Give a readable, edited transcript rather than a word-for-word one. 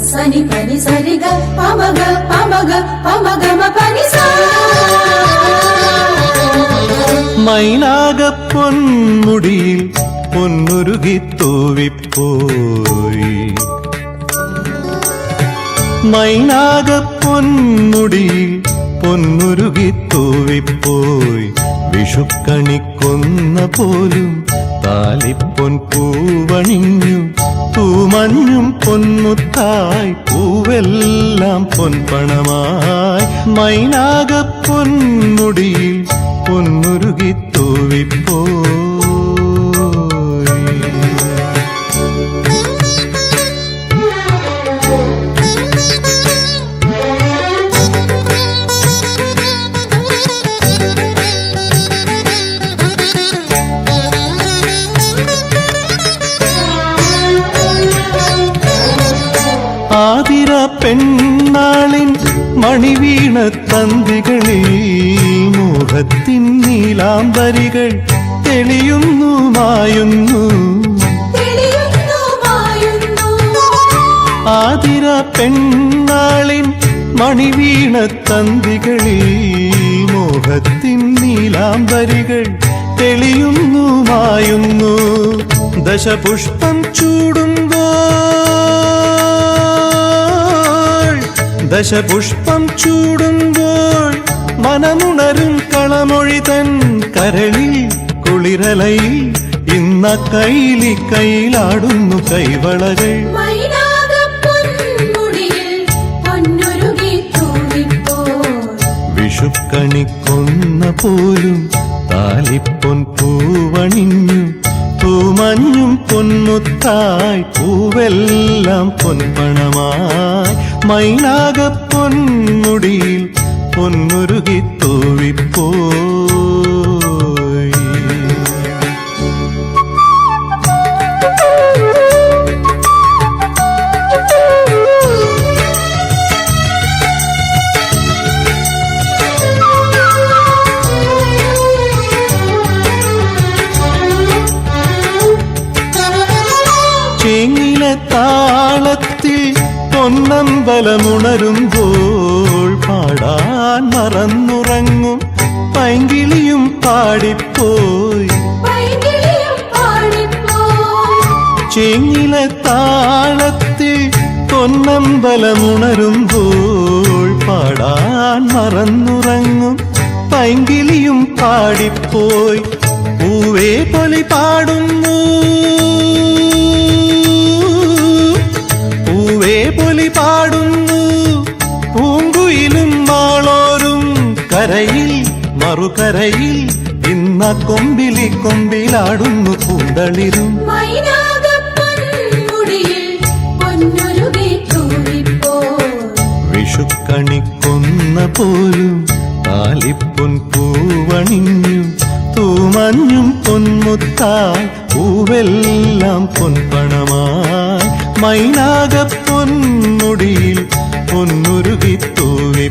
సని పని సరిగ పమగ పమగ పమగ పని సా മൈനാക പൊന്മുടിയിൽ പൊന്നുരുകി തൂവിപ്പോയി മൈനാക പൊന്മുടിയിൽ പൊന്നുരുകി തൂവിപ്പോയി വിഷുക്കണിക്കൊന്ന പോലും താലിപ്പൊൻ പൂവണിഞ്ഞു തൂമഞ്ഞും പൊന്മുത്തായി പൂവെല്ലാം പൊൻപണമായി മൈനാക പൊന്മുടിയിൽ പൊന്നുരുകി തൂവിപ്പോയി ആതിര പെണ്ണാളിൻ മണിവീണ തന്തികളിൽ മോഹത്തിൻ നീലാംബരികൾ തെളിയുന്നു മായുന്നു ആതിര പെണ്ണാളിൻ മണിവീണ തന്തികളിൽ മോഹത്തിൻ നീലാംബരികൾ തെളിയുന്നു മായുന്നു ദശപുഷ്പം ചൂടുമ്പോൾ ദശപുഷ്പം ചൂടുമ്പോൾ മനമുണരും കളമൊഴി തൻ കരളിൽ കുളിരലയിൽ ഇന്ന കൈലി കൈയിലാടുന്നു കൈവളകൾ വിഷുക്കണിക്കൊന്ന പോലും താലിപ്പൊൻ പൂവണിഞ്ഞു തൂമഞ്ഞും പൊന്മുത്തായി പൂവെല്ലാം പൊൻപണമായി മൈനാക പൊന്മുടിയിൽ പൊന്നുരുകി തൂവിപ്പോയി ചേങ്ങിലെ താളത്തിൽ പൊന്നമ്പലമുണരുമ്പോൾ പാടാൻ മറന്നുറങ്ങും പൈങ്കിളിയും പാടിപ്പോയി ചേങ്ങിലെ താളത്തിൽ പൊന്നമ്പലമുണരുമ്പോൾ പാടാൻ മറന്നുറങ്ങും പൈങ്കിളിയും പാടിപ്പോയി പൂവേ പൊലി പാടുന്നു പൊലി പാടുന്നു പൂങ്കുയിലും മാളോരും കരയിൽ മറുകരയിൽ ഇന്ന കൊമ്പിലി കൊമ്പിലാടുന്നു പൂന്തളിരും വിഷുക്കണിക്കൊന്ന പോലും താലിപ്പൊൻ പൂവണിഞ്ഞു തൂമഞ്ഞും പൊന്മുത്തായി പൂവെല്ലാം പൊൻപണമായി മൈനാക പൊന്മുടിയിൽ പൊന്നുരുകി തൂവി